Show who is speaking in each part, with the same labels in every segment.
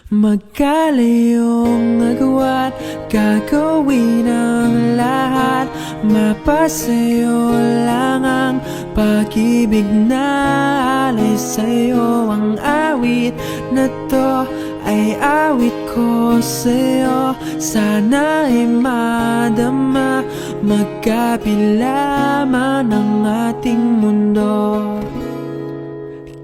Speaker 1: Magkalayong agwat, gagawin ang lahat. Mapasayo lang ang pag-ibig na alay sa'yo. Ang awit na to ay awit ko sa'yo. Sana ay madama, magkapila man ang ating mundo.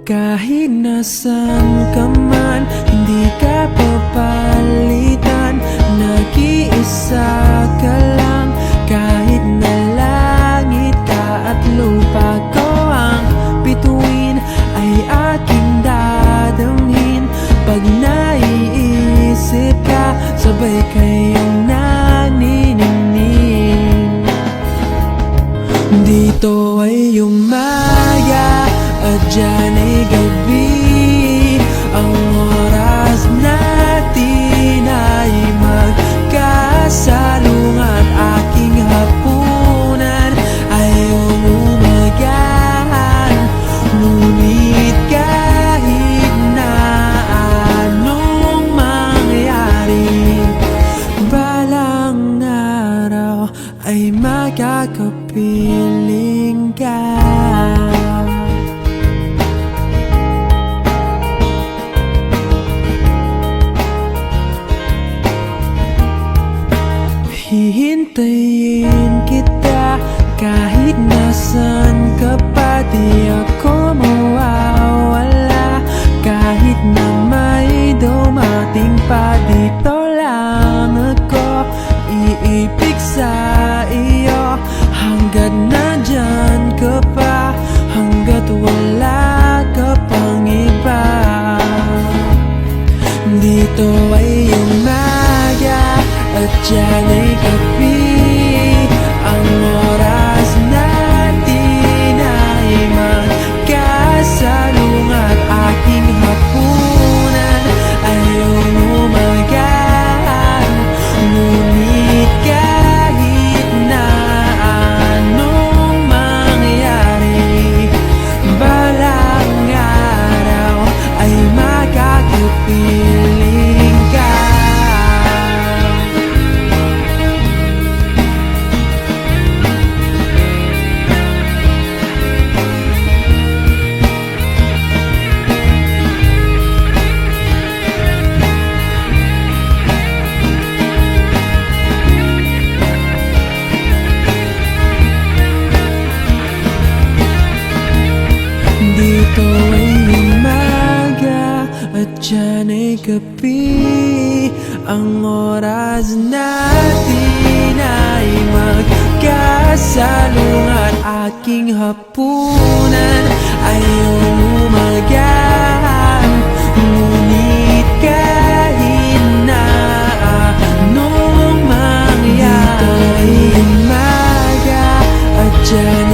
Speaker 1: Kahit nasan ka man, hindi ka papalitan. Nag-iisa ka lang, kahit na langit ka at lupa ko ang bituin, ay aking dadamhin. Pag naiisip ka, sabay kayong naniningning. Dito ay umaga at dyan ay gabi. Ang oras natin ay magkasalungat. Aking hapunan ay umumagahan. Ngunit kahit na anong mangyari, balang araw ay magkakapiling ka. Hihintayin kita kahit nasan ka pa. Di ako mawawala kahit na may dumating pa. Dito lang ako iibig sa iyo, hanggat nandyan ka pa, hanggat wala ka pang iba. Dito ay umaga at dyan ay gabi. Ang oras natin ay magkasalungat. Aking hapunan ay umumagahan. Ngunit kahit na anong mangyari, balang araw ay magkakapiling ka. Dito ay umaga at dyan ay gabi. Ang oras natin ay magkasalungat. Aking hapunan ay umumagahan. Ngunit kahit na anong mangyari, dito ay umaga at dyan